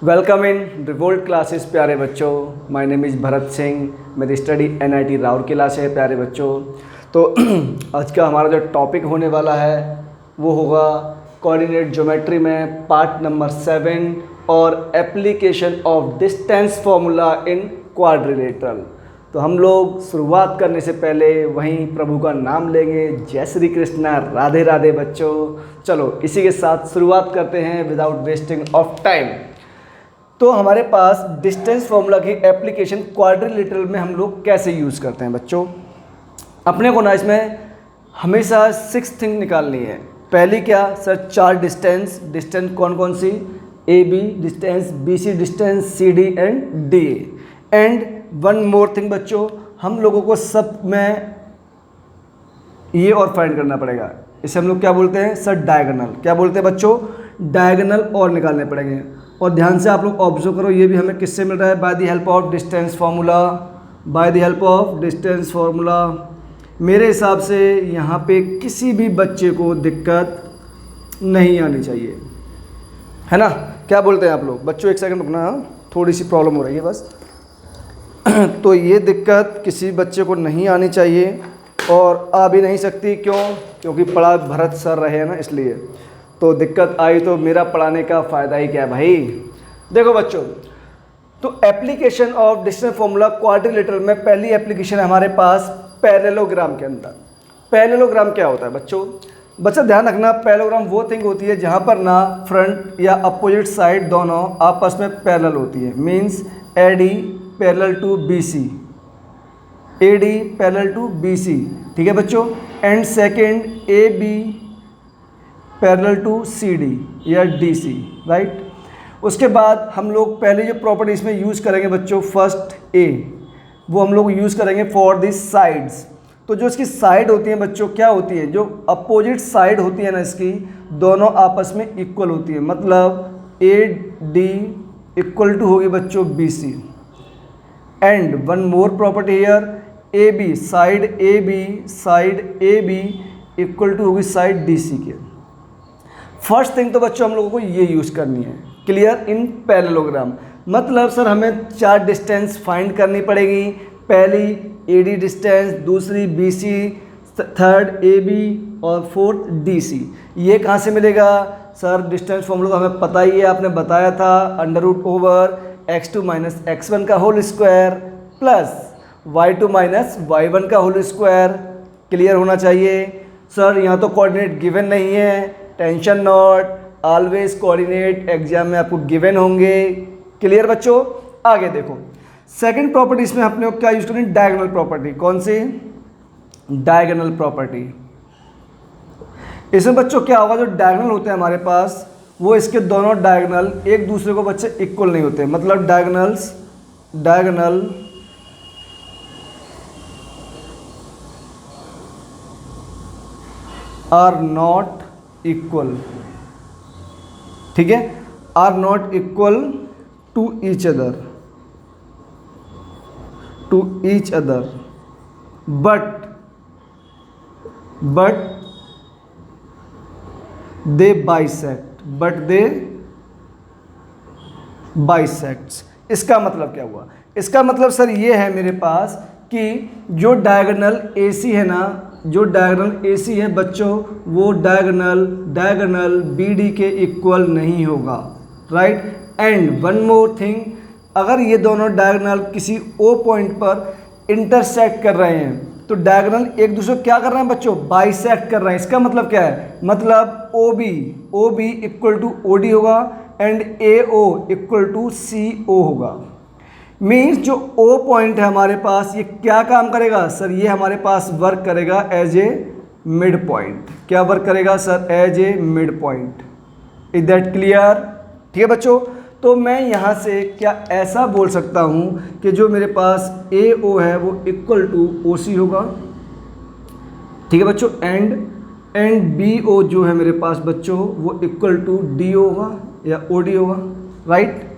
Welcome in revolt classes प्यारे बच्चों। My name is Bharat Singh. मेरी स्टडी NIT राउरकेला से है प्यारे बच्चों। तो आज का हमारा जो टॉपिक होने वाला है वो होगा कोऑर्डिनेट ज्योमेट्री में पार्ट नंबर 7 और application of distance formula in quadrilateral. तो हम लोग शुरुआत करने से पहले वहीं प्रभु का नाम लेंगे। जय श्री कृष्णा, राधे राधे बच्चों। चलो इसी के साथ शुरुआत करते हैं विदाउट वेस्टिंग ऑफ टाइम। तो हमारे पास डिस्टेंस फॉर्मूला की एप्लीकेशन क्वाड्रिलेटरल में हम लोग कैसे यूज़ करते हैं बच्चों। अपने को ना इसमें हमेशा 6 थिंग निकालनी है। पहली क्या सर, 4 डिस्टेंस कौन कौन सी, AB distance, BC distance, CD and DA। And one more thing बच्चों, हम लोगों को सब में ये और फाइंड करना पड़ेगा। इसे हम लोग क्या बोलते हैं सर, डायगोनल। क्या बोलते हैं बच्चों, डायगोनल और निकालने पड़ेंगे। और ध्यान से आप लोग ऑब्जर्व करो, ये भी हमें किससे मिल रहा है, by the help of distance formula. By the help of distance formula मेरे हिसाब से यहाँ पे किसी भी बच्चे को दिक्कत नहीं आनी चाहिए, है ना। क्या बोलते हैं आप लोग बच्चों, एक सेकंड रुकना, थोड़ी सी प्रॉब्लम हो रही है बस। तो ये दिक्कत किसी बच्चे को नहीं आनी चाहिए और आ भी नहीं सकती। क्यों? क्योंकि पढ़ा भरत सर रहे हैं ना, इसलिए। तो दिक्कत आई तो मेरा पढ़ाने का फ़ायदा ही क्या है भाई। देखो बच्चों, तो application of distance formula quadrilateral में पहली एप्लीकेशन है हमारे पास पैरेललोग्राम के अंदर। पैरेललोग्राम क्या होता है बच्चों ध्यान रखना, पैरेललोग्राम वो थिंग होती है जहाँ पर ना फ्रंट या अपोजिट साइड दोनों आपस में पैरेलल होती है। Means AD parallel to BC, AD parallel to BC, ठीक है बच्चों। And second AB parallel to CD या DC, राइट। उसके बाद हम लोग पहले जो प्रॉपर्टी इसमें यूज़ करेंगे बच्चों, फर्स्ट A, वो हम लोग यूज़ करेंगे फॉर दी साइड्स। तो जो इसकी साइड होती हैं बच्चों, क्या होती है, जो अपोजिट साइड होती है ना इसकी, दोनों आपस में इक्वल होती है। मतलब AD इक्वल टू होगी बच्चों BC। And one more property here, AB side AB equal to होगी साइड DC के। फर्स्ट थिंग तो बच्चों हम लोगों को ये यूज़ करनी है, क्लियर, इन पैरेललोग्राम। मतलब सर हमें 4 डिस्टेंस फाइंड करनी पड़ेगी। पहली AD डिस्टेंस, दूसरी BC, थर्ड AB और फोर्थ DC। ये कहाँ से मिलेगा सर, डिस्टेंस फॉर्मूला तो हमें पता ही है, आपने बताया था, √x2 - x1 का whole square plus y2 - y1 का होल स्क्वायर। क्लियर होना चाहिए। सर यहाँ तो कोऑर्डिनेट गिवन नहीं है, tension not, always coordinate exam में आपको गिवन होंगे। क्लियर बच्चों। आगे देखो, सेकंड प्रॉपर्टी इसमें अपने क्या यूज करें, डायगोनल प्रॉपर्टी। कौन सी, डायगोनल प्रॉपर्टी। इसमें बच्चों क्या होगा, जो डायगोनल होते हैं हमारे पास, वो इसके दोनों डायगोनल एक दूसरे को बच्चे इक्वल नहीं होते। मतलब डायगोनल आर नॉट इक्वल, ठीक है, are not equal to each other, but they bisects. इसका मतलब क्या हुआ, इसका मतलब सर ये है मेरे पास कि जो डायगोनल AC है ना, जो डायगोनल AC है बच्चों, वो डायगोनल BD के इक्वल नहीं होगा, right. And one more thing, अगर ये दोनों डायगोनल किसी O पॉइंट पर इंटरसेक्ट कर रहे हैं तो डायगोनल एक दूसरे को क्या कर रहे हैं बच्चों, बाइसेक्ट कर रहे हैं। इसका मतलब क्या है, मतलब OB इक्वल टू OD होगा and AO equal to CO होगा। मीन्स जो O पॉइंट है हमारे पास, ये क्या काम करेगा सर, ये हमारे पास वर्क करेगा एज ए मिड पॉइंट। क्या वर्क करेगा sir, as a mid point. Is that clear, ठीक है बच्चों। तो मैं यहाँ से क्या ऐसा बोल सकता हूँ कि जो मेरे पास AO है वो इक्वल टू OC होगा, ठीक है बच्चों। एंड BO जो है मेरे पास बच्चों, वो इक्वल टू DO होगा या OD होगा, राइट।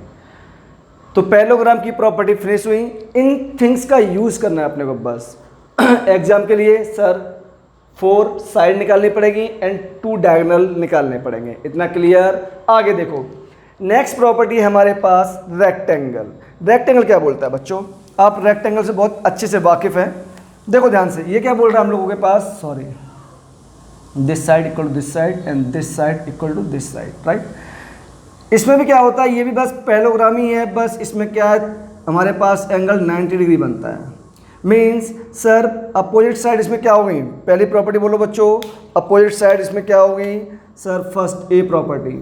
तो पैरेललोग्राम की प्रॉपर्टी फिनिश हुई। इन थिंग्स का यूज़ करना है अपने को बस। एग्जाम के लिए सर 4 साइड निकालनी पड़ेगी एंड 2 डायगोनल निकालने पड़ेंगे। इतना क्लियर। आगे देखो, नेक्स्ट प्रॉपर्टी है हमारे पास रेक्टेंगल। रेक्टेंगल क्या बोलता है बच्चों, आप रेक्टेंगल से बहुत अच्छे से वाकिफ़ हैं। देखो ध्यान से, ये क्या बोल रहा है हम लोगों के पास, sorry, this side equal to this side and this side equal to this side, right. इसमें भी क्या होता है, ये भी बस पैरेललोग्राम ही है, बस इसमें क्या है हमारे पास एंगल 90 डिग्री बनता है। मीन्स सर अपोजिट साइड इसमें क्या होगी, पहली प्रॉपर्टी बोलो बच्चों, अपोजिट साइड इसमें क्या होगी sir, first A property,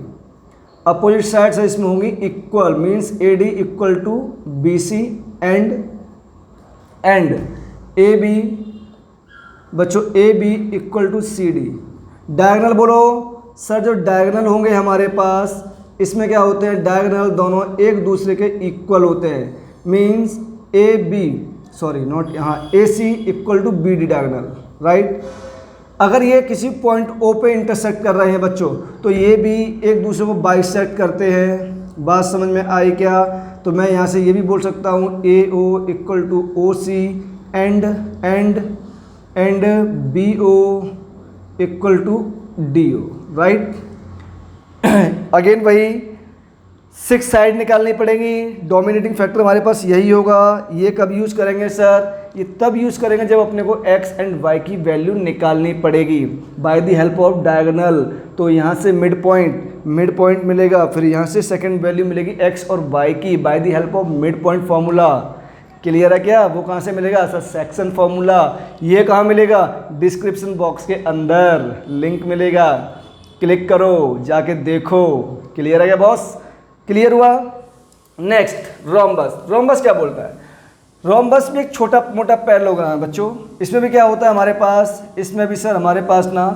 opposite side से इसमें होंगी equal, means A D equal to B C and A B बच्चों, A B equal to C D. Diagonal बोलो सर, जो डायगनल होंगे हमारे पास इसमें क्या होते हैं, डायगनल दोनों एक दूसरे के इक्वल होते हैं। Means A B, sorry not यहाँ, A C equal to B D diagonal, right. अगर ये किसी पॉइंट ओ पे इंटरसेक्ट कर रहे हैं बच्चों, तो ये भी एक दूसरे को बाइसेक्ट करते हैं। बात समझ में आई क्या, तो मैं यहाँ से ये भी बोल सकता हूँ A O equal to O C and B O equal to D O, right. Again वही 6 साइड निकालनी पड़ेगी। डोमिनेटिंग फैक्टर हमारे पास यही होगा। ये कब यूज़ करेंगे सर, ये तब यूज़ करेंगे जब अपने को x एंड y की वैल्यू निकालनी पड़ेगी by the help of diagonal. तो यहाँ से मिड पॉइंट मिलेगा, फिर यहाँ से सेकंड वैल्यू मिलेगी x और y की by the help of mid point formula. Clear है क्या, वो कहाँ से मिलेगा सर, सेक्शन फार्मूला। ये कहाँ मिलेगा, डिस्क्रिप्शन बॉक्स के अंदर लिंक मिलेगा, क्लिक करो जाके देखो। क्लियर है क्या बॉस, क्लियर हुआ। Next rhombus. रोम्बस क्या बोलता है, रोम्बस भी एक छोटा मोटा पैरेललोग्राम है बच्चों। इसमें भी क्या होता है हमारे पास, इसमें भी सर हमारे पास ना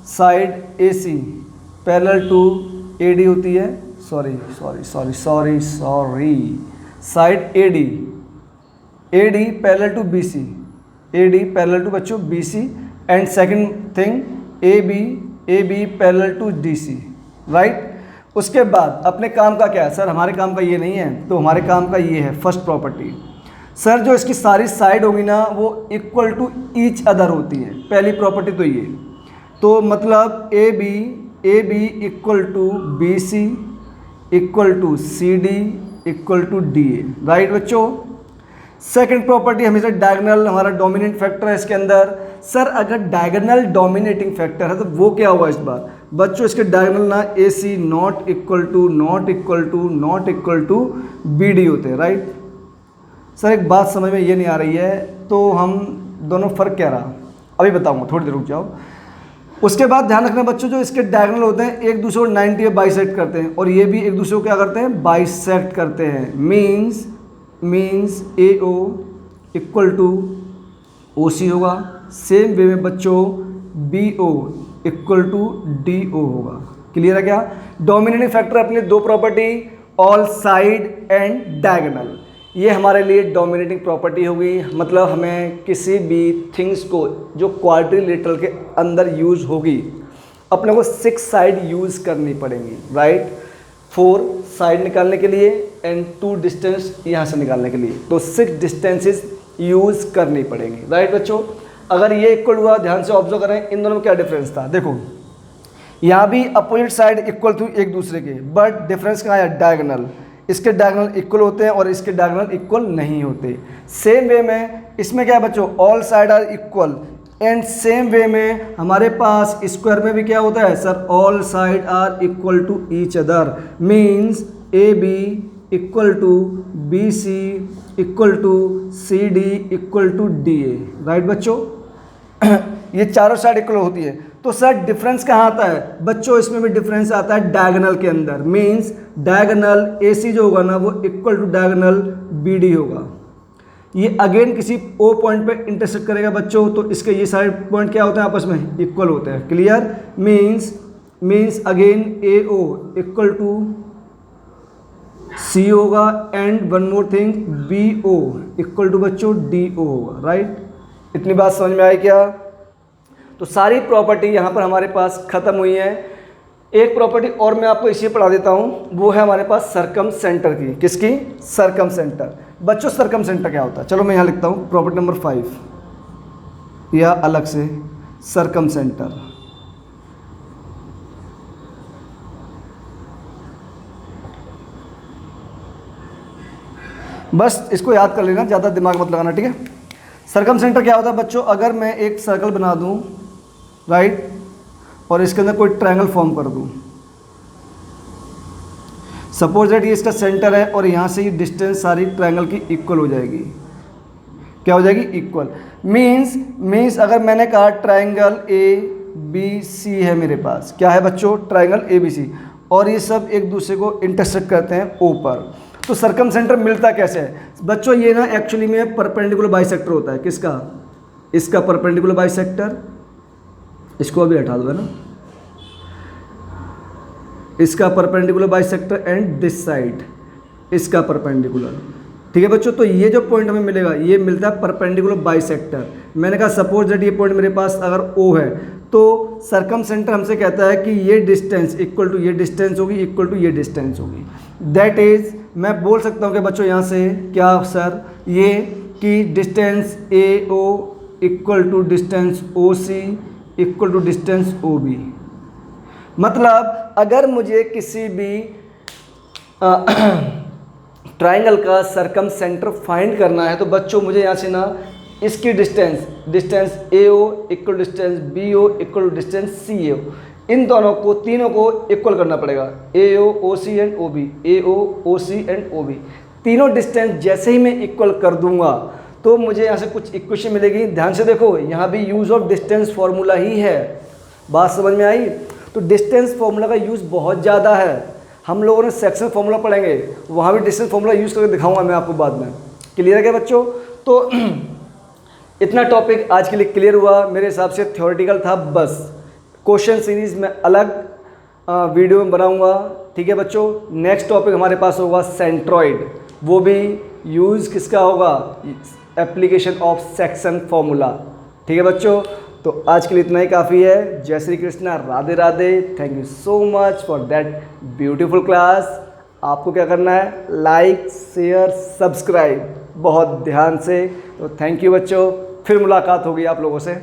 side A C parallel to A D होती है, sorry side A D parallel to B C, A D parallel to बच्चों B C and second thing A B parallel to D C, right. उसके बाद अपने काम का क्या है सर, हमारे काम का ये नहीं है, तो हमारे काम का ये है फर्स्ट प्रॉपर्टी। सर जो इसकी सारी साइड होगी ना वो इक्वल टू ईच अदर होती है, पहली प्रॉपर्टी तो ये। तो मतलब A B equal to B C equal to C D equal to D A, right बच्चों। सेकेंड प्रॉपर्टी हमेशा डायगोनल हमारा डोमिनेंट फैक्टर है इसके अंदर। सर अगर डायगोनल डोमिनेटिंग फैक्टर है तो वो क्या होगा इस बार बच्चों, इसके डायगोनल ना A C not equal to B D होते हैं, राइट। सर एक बात समझ में ये नहीं आ रही है, तो हम दोनों फ़र्क क्या रहा अभी बताऊंगा, थोड़ी देर रुक जाओ। उसके बाद ध्यान रखना बच्चों, जो इसके डायगोनल होते हैं एक दूसरे को 90 में बाइसेक्ट करते हैं, और ये भी एक दूसरे को क्या करते हैं, बाइसेक्ट करते हैं। Means A O equal to O C होगा। सेम वे में बच्चों B O equal to D O होगा। क्लियर है क्या। डोमिनेटिंग फैक्टर अपनी दो property, all side and diagonal, ये हमारे लिए डोमिनेटिंग प्रॉपर्टी होगी। मतलब हमें किसी भी थिंग्स को जो क्वाड्रिलेटरल के अंदर यूज होगी अपने को 6 साइड यूज़ करनी पड़ेंगी, राइट। 4 साइड निकालने के लिए एंड 2 डिस्टेंस यहाँ से निकालने के लिए, तो 6 डिस्टेंसेस यूज़ करनी पड़ेंगी, राइट बच्चों। अगर ये इक्वल हुआ, ध्यान से ऑब्जर्व करें इन दोनों में क्या डिफरेंस था। देखो यहाँ भी अपोजिट साइड इक्वल टू एक दूसरे के, बट डिफरेंस कहाँ है, डायगोनल। इसके डायगोनल इक्वल होते हैं और इसके डायगोनल इक्वल नहीं होते। सेम वे में इसमें क्या है बच्चों, all side are equal, and same way में हमारे पास स्क्वायर में भी क्या होता है sir, all side are equal to each other. Means A B equal to B C equal to C D equal to D A, right बच्चों। ये चारों साइड इक्वल होती है। तो सर डिफरेंस कहाँ आता है बच्चों, इसमें भी डिफरेंस आता है डायगोनल के अंदर। मीन्स डायगोनल ए सी जो होगा ना वो equal to diagonal B D होगा। ये अगेन किसी ओ पॉइंट पे इंटरसेक्ट करेगा बच्चों, तो इसके ये सारे पॉइंट क्या होते हैं, आपस में इक्वल होते हैं। Clear. Means again A O equal to C होगा, and one more thing B O equal to बच्चों डी ओ होगा, राइट। इतनी बात समझ में आई क्या। तो सारी प्रॉपर्टी यहाँ पर हमारे पास ख़त्म हुई है। एक प्रॉपर्टी और मैं आपको इसी पढ़ा देता हूँ, वो है हमारे पास सरकम सेंटर की। किसकी, सरकम सेंटर। बच्चों सरकम सेंटर क्या होता है, चलो मैं यहाँ लिखता हूँ प्रॉपर्टी नंबर 5 या अलग से सरकम सेंटर। बस इसको याद कर लेना, ज़्यादा दिमाग मत लगाना, ठीक है। सर्कम सेंटर क्या होता है बच्चों, अगर मैं एक सर्कल बना दूँ, राइट, और इसके अंदर कोई ट्रायंगल फॉर्म कर दूँ, सपोज दैट ये इसका सेंटर है और यहाँ से ये डिस्टेंस सारी ट्रायंगल की इक्वल हो जाएगी। क्या हो जाएगी? इक्वल। मीन्स अगर मैंने कहा ट्रायंगल ए बी सी है मेरे पास, क्या है बच्चों? ट्रायंगल ए बी सी, और ये सब एक दूसरे को इंटरसेक्ट करते हैं ओ पर, तो सर्कम सेंटर मिलता कैसे है बच्चों? ये ना एक्चुअली में परपेंडिकुलर बाइसेक्टर होता है। किसका? इसका परपेंडिकुलर बाइसेक्टर, इसको अभी हटा दो, है ना, इसका perpendicular bisector and this side इसका परपेंडिकुलर, ठीक है बच्चों। तो ये जो पॉइंट हमें मिलेगा ये मिलता है परपेंडिकुलर बाइसेक्टर। मैंने कहा सपोज दैट ये पॉइंट मेरे पास अगर O है तो सर्कम सेंटर हमसे कहता है कि ये डिस्टेंस इक्वल टू ये डिस्टेंस होगी, इक्वल टू ये डिस्टेंस होगी। दैट इज मैं बोल सकता हूँ कि बच्चों यहाँ से क्या सर, ये कि distance AO equal to distance OC equal to distance OB। मतलब अगर मुझे किसी भी ट्रायंगल का सर्कम सेंटर फाइंड करना है तो बच्चों मुझे यहाँ से ना इसकी distance AO equal distance BO equal distance CO, इन दोनों को तीनों को इक्वल करना पड़ेगा। AO OC and OB, AO OC and OB, तीनों डिस्टेंस जैसे ही मैं इक्वल कर दूंगा तो मुझे यहाँ से कुछ इक्वेशन मिलेगी। ध्यान से देखो, यहाँ भी यूज़ ऑफ डिस्टेंस फार्मूला ही है। बात समझ में आई? तो डिस्टेंस फार्मूला का यूज़ बहुत ज़्यादा है। हम लोगों ने सेक्शन फार्मूला पढ़ेंगे, वहाँ भी डिस्टेंस फार्मूला यूज़ करके दिखाऊंगा मैं आपको बाद में। क्लियर है क्या बच्चों? तो इतना टॉपिक आज के लिए क्लियर हुआ। मेरे हिसाब से थ्योरेटिकल था बस। क्वेश्चन सीरीज़ में अलग वीडियो में बनाऊंगा, ठीक है बच्चों। नेक्स्ट टॉपिक हमारे पास होगा सेंट्रॉइड, वो भी यूज़ किसका होगा? एप्लीकेशन ऑफ सेक्शन फार्मूला, ठीक है बच्चों। तो आज के लिए इतना ही काफ़ी है। जय Shri Krishna, Radhe Radhe. Thank you so much for that beautiful class. आपको क्या करना है? लाइक, शेयर, सब्सक्राइब बहुत ध्यान से। तो थैंक यू बच्चों, फिर मुलाकात होगी आप लोगों से।